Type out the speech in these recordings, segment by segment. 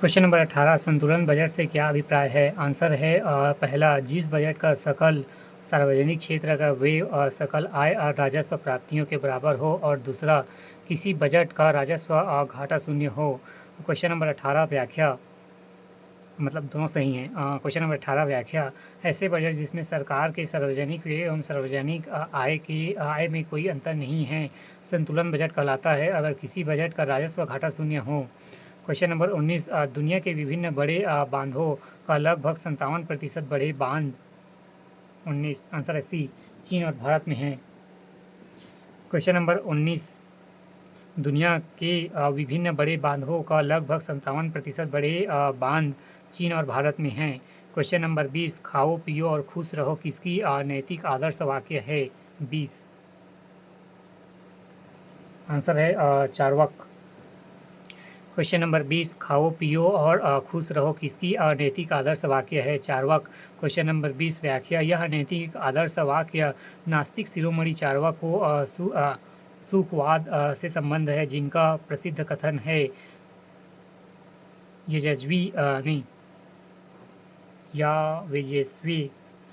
Question number 18 संतुलन budget से क्या अभिप्राय है। आंसर है पहला, जिस बजट का सकल सार्वजनिक क्षेत्र का व्यय और सकल आय और राजस्व प्राप्तियों के बराबर हो, और दूसरा, किसी बजट का राजस्व और घाटा शून्य हो। क्वेश्चन नंबर 18 व्याख्या, मतलब दोनों सही हैं। क्वेश्चन नंबर 18 व्याख्या, ऐसे बजट जिसमें सरकार के सार्वजनिक व्यय एवं सार्वजनिक आय में कोई अंतर नहीं है संतुलन बजट कहलाता है, अगर किसी बजट का राजस्व घाटा शून्य हो। क्वेश्चन नंबर 19, दुनिया के विभिन्न बड़े बांधों का लगभग 57% बड़े बांध 19 आंसर है सी, चीन और भारत में हैं। क्वेश्चन नंबर 19, दुनिया के विभिन्न बड़े बांधों का लगभग 57% बड़े बांध चीन और भारत में हैं। क्वेश्चन नंबर 20, खाओ पियो और खुश रहो किसकी नैतिक आदर्श वाक्य है। 20 आंसर है चार्वाक। क्वेश्चन नंबर 20, खाओ पियो और खुश रहो किसकी नैतिक आदर्श वाक्य है। चार्वाक। क्वेश्चन नंबर 20 व्याख्या, यह नैतिक आदर्श वाक्य नास्तिक शिरोमणि चार्वाक को सुखवाद से संबंध है, जिनका प्रसिद्ध कथन है यजस्वी नहीं या वेजस्वी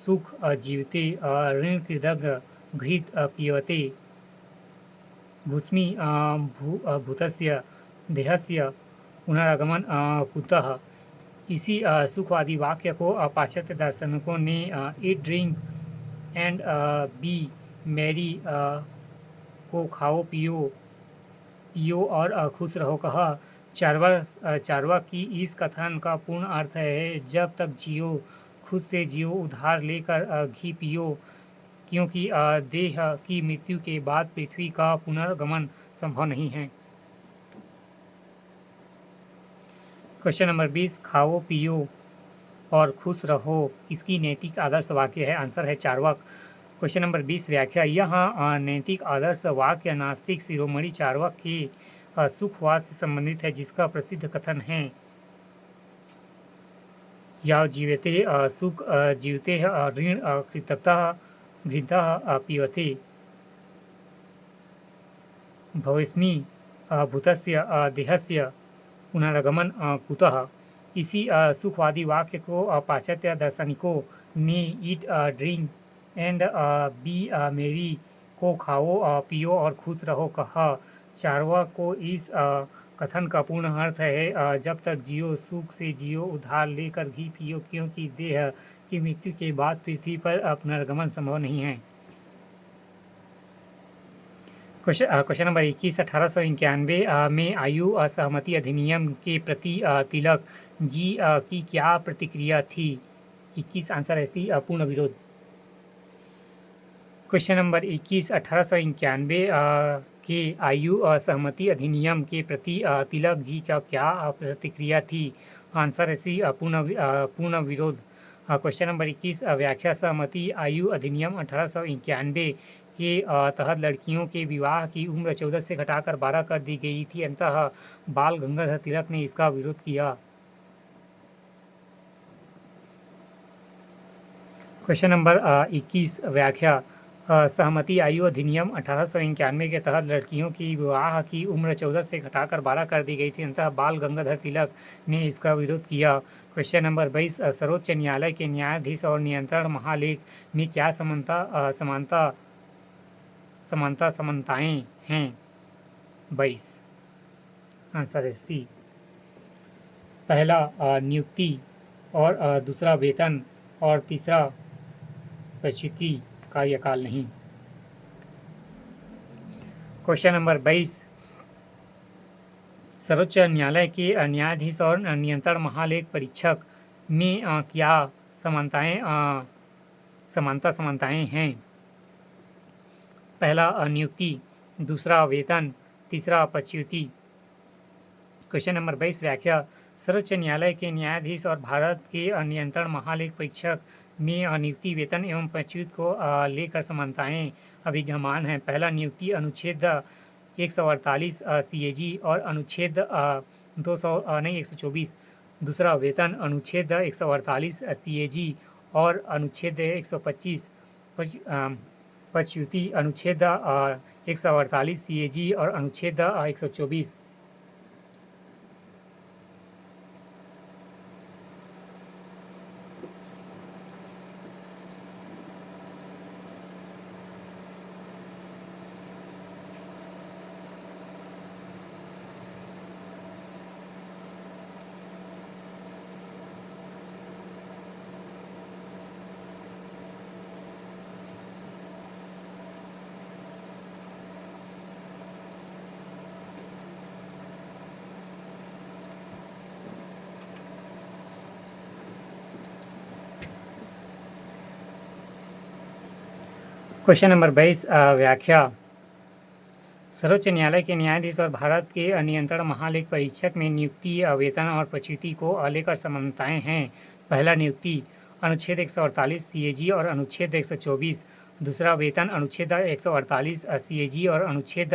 सुख जीवते ऋण कृतज्ञ घृत पीयते भूस्मि भूतस्य देहस्य पुनरागमन कुतः। इसी सुखवादी वाक्य को पाश्चात्य दार्शनिकों ने eat drink and B Mary को खाओ पियो पियो और खुश रहो कहा। चार्वाक की इस कथन का पूर्ण अर्थ है, जब तक जियो खुद से जियो, उधार लेकर घी पियो, क्योंकि देह की मृत्यु के बाद पृथ्वी का पुनर्गमन संभव नहीं है। क्वेश्चन नंबर 20, खाओ पियो और खुश रहो इसकी नैतिक आदर्श वाक्य है। आंसर है चार्वाक। क्वेश्चन नंबर 20 व्याख्या, यह नैतिक आदर्श वाक्य नास्तिक शिरोमणि चार्वाक के सुखवाद से संबंधित है, जिसका प्रसिद्ध कथन है या जीवते सुख जीवते ऋण कृतज्ञता घृतः पीयते भवेस्मि भूतस्य देहस्य पुनरागमन कुतः। इसी सुखवादी वाक्य को पाश्चात्य दार्शनिकों ने ईट ड्रिंक एंड बी मेरी को खाओ पियो और खुश रहो कहा। चार्वाक को इस कथन का पूर्ण अर्थ है, जब तक जियो सुख से जियो, उधार लेकर घी पियो, क्योंकि देह की मृत्यु के बाद पृथ्वी पर पुनर्गमन संभव नहीं है। क्वेश्चन नंबर 21, 1891 में आयु असहमति अधिनियम के प्रति तिलक जी की क्या प्रतिक्रिया थी। 21 आंसर है सी, पूर्ण विरोध। क्वेश्चन नंबर 21, 1891 के आयु असहमति अधिनियम के प्रति तिलक जी का क्या प्रतिक्रिया थी। आंसर है सी, पूर्ण विरोध। क्वेश्चन नंबर 21, व्याख्या, सहमति आयु अधिनियम 1891 के तहत लड़कियों के विवाह की उम्र 14 से घटाकर 12 कर दी गई थी, अंततः बाल गंगाधर तिलक ने इसका विरोध किया। क्वेश्चन नंबर 21 व्याख्या, सहमति आयु अधिनियम 1891 के तहत लड़कियों की विवाह की उम्र 14 से घटाकर 12 कर दी गई थी, अंततः बाल गंगाधर तिलक ने इसका विरोध किया। क्वेश्चन नंबर 22, सर्वोच्च न्यायालय के न्यायाधीश और नियंत्रण महालेख में क्या समानताएं हैं। 22 आंसर है सी, पहला नियुक्ति और दूसरा वेतन और तीसरा प्रसूति कार्यकाल नहीं। क्वेश्चन नंबर 22, सर्वोच्च न्यायालय के न्यायाधीश और नियंत्रण महालेख परीक्षक में क्या समानताएं हैं। पहला नियुक्ति, दूसरा वेतन, तीसरा प्रसूति। क्वेश्चन नंबर 22 व्याख्या, सर्वोच्च न्यायालय के न्यायाधीश और भारत के नियंत्रण महालेख परीक्षक में नियुक्ति, वेतन एवं प्रसूति को लेकर समानताएं अभिज्ञमान हैं। पहला नियुक्ति अनुच्छेद 148 CAG और अनुच्छेद 124। दूसरा वेतन अनुच्छेद 148 CAG और अनुच्छेद 125। प्रसूति अनुच्छेद 148 CAG और अनुच्छेद 124। क्वेश्चन नंबर 22 व्याख्या। सर्वोच्च न्यायालय के न्यायाधीश और भारत के नियंत्रण महालेख परीक्षक में नियुक्ति, वेतन और पदच्युति को लेकर समानताएं हैं। पहला, नियुक्ति अनुच्छेद 148 सीएजी और अनुच्छेद 124। दूसरा, वेतन अनुच्छेद 148 सीएजी और अनुच्छेद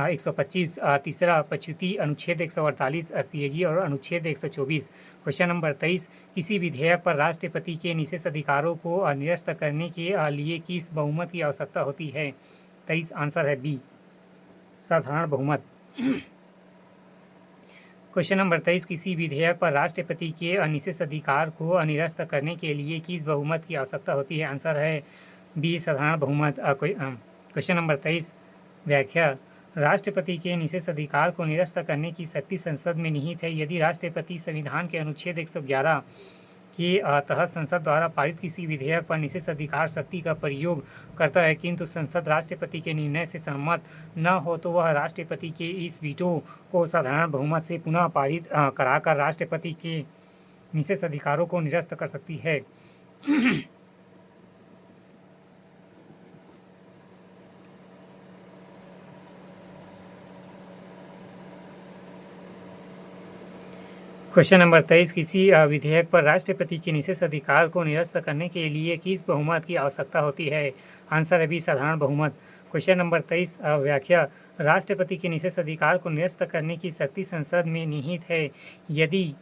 125। तीसरा, पदच्युति अनुच्छेद 148 सीएजी और अनुच्छेद 124। क्वेश्चन नंबर 23, किसी विधेयक पर राष्ट्रपति के निषेध अधिकारों को निरस्त करने के लिए किस बहुमत की आवश्यकता होती है? 23 आंसर है बी, साधारण बहुमत। क्वेश्चन नंबर 23, किसी विधेयक पर राष्ट्रपति के निषेध अधिकार को निरस्त करने के लिए किस बहुमत की आवश्यकता होती है? आंसर है बी, साधारण बहुमत। क्वेश्चन नंबर 23 व्याख्या। राष्ट्रपति के निषेध अधिकार को निरस्त करने की शक्ति संसद में निहित है। यदि राष्ट्रपति संविधान के अनुच्छेद 111 के तहत संसद द्वारा पारित किसी विधेयक पर निषेध अधिकार शक्ति का प्रयोग करता है किंतु संसद राष्ट्रपति के निर्णय से सहमत न हो तो वह राष्ट्रपति के इस वीटो को साधारण बहुमत से पुनः पारित कराकर राष्ट्रपति के निषेध अधिकारों को निरस्त कर सकती है। क्वेश्चन नंबर 23, किसी विधेयक पर राष्ट्रपति के निषेध अधिकार को निरस्त करने के लिए किस बहुमत की आवश्यकता होती है? आंसर है बी, साधारण बहुमत। क्वेश्चन नंबर 23 व्याख्या। राष्ट्रपति के निषेध अधिकार को निरस्त करने की शक्ति संसद में निहित है। यदि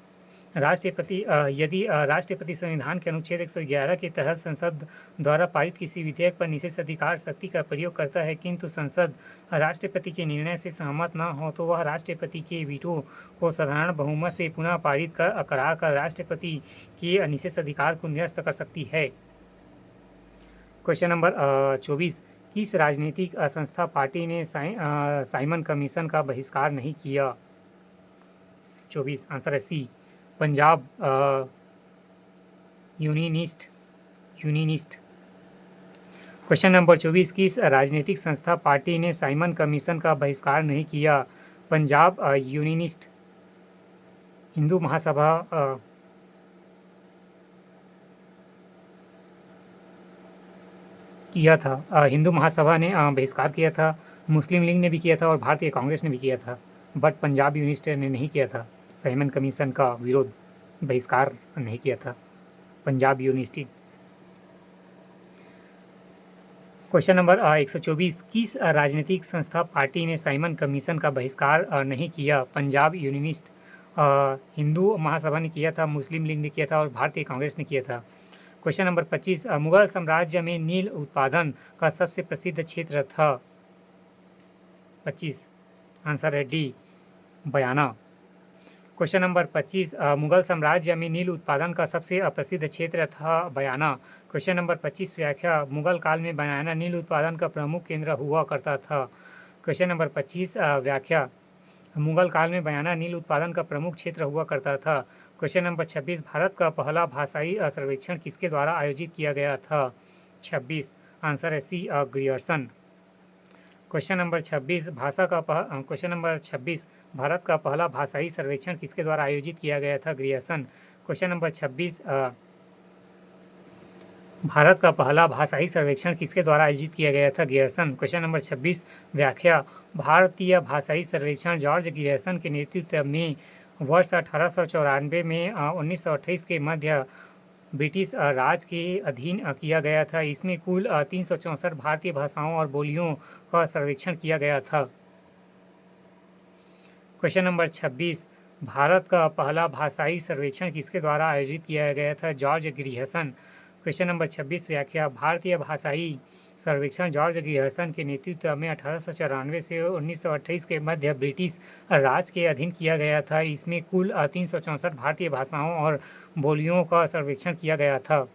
राष्ट्रपति संविधान के अनुच्छेद 111 के तहत संसद द्वारा पारित किसी विधेयक पर निषेध अधिकार शक्ति का प्रयोग करता है किंतु संसद राष्ट्रपति के निर्णय से सहमत न हो तो वह राष्ट्रपति के वीटो को साधारण बहुमत से पुनः पारित कराकर राष्ट्रपति के निषेध अधिकार को निरस्त कर सकती है। क्वेश्चन नंबर 24, किस राजनीतिक संस्था पार्टी ने साइमन कमीशन का बहिष्कार नहीं किया? 24 आंसर है सी, पंजाब यूनियनिस्ट। क्वेश्चन नंबर 24, किस राजनीतिक संस्था पार्टी ने साइमन कमीशन का बहिष्कार नहीं किया? पंजाब यूनियनिस्ट। हिंदू महासभा किया था, हिंदू महासभा ने बहिष्कार किया था, मुस्लिम लीग ने भी किया था और भारतीय कांग्रेस ने भी किया था, बट पंजाब यूनियनिस्ट ने नहीं किया था। साइमन कमीशन का विरोध, बहिष्कार नहीं किया था पंजाब यूनियनिस्ट। क्वेश्चन नंबर 124, किस राजनीतिक संस्था पार्टी ने साइमन कमीशन का बहिष्कार नहीं किया? पंजाब यूनियनिस्ट। हिंदू महासभा ने किया था, मुस्लिम लीग ने किया था और भारतीय कांग्रेस ने किया था। क्वेश्चन नंबर 25, मुगल साम्राज्य में नील उत्पादन का सबसे प्रसिद्ध क्षेत्र था? 25 आंसर है डी, बयाना। क्वेश्चन नंबर 25, मुगल साम्राज्य में नील उत्पादन का सबसे प्रसिद्ध क्षेत्र था बयाना। क्वेश्चन नंबर 25 व्याख्या। मुगल काल में बयाना नील उत्पादन का प्रमुख केंद्र हुआ करता था। क्वेश्चन नंबर 25 व्याख्या। मुगल काल में बयाना नील उत्पादन का प्रमुख क्षेत्र हुआ करता था। क्वेश्चन नंबर 26, भारत का पहला भाषाई सर्वेक्षण किसके द्वारा आयोजित किया गया था? 26 आंसर है C, Grierson. Question number 26, question number 26, Bharat का पहला भाषाई सर्वेक्षण किसके द्वारा आयोजित किया गया था? ग्रियर्सन। क्वेश्चन नंबर 26, भारत का पहला भाषाई सर्वेक्षण किसके द्वारा आयोजित किया गया था? ग्रियर्सन। क्वेश्चन नंबर 26 व्याख्या। भारतीय भाषाई सर्वेक्षण जॉर्ज ग्रियर्सन के नेतृत्व में वर्ष 1894 में 1928 के मध्य ब्रिटिश राज के अधीन किया गया था। इसमें कुल 364 भारतीय भाषाओं और बोलियों का सर्वेक्षण किया गया था। क्वेश्चन नंबर 26, भारत का पहला भाषाई सर्वेक्षण किसके द्वारा आयोजित किया गया था? George Grierson. क्वेश्चन नंबर 26 व्याख्या। भारतीय भाषाई सर्वेक्षण जॉर्ज ग्रियर्सन के नेतृत्व में 1894 से 1928 के मध्य ब्रिटिश राज के अधीन किया गया था। इसमें कुल 364 भारतीय भाषाओं और बोलियों का सर्वेक्षण किया गया था।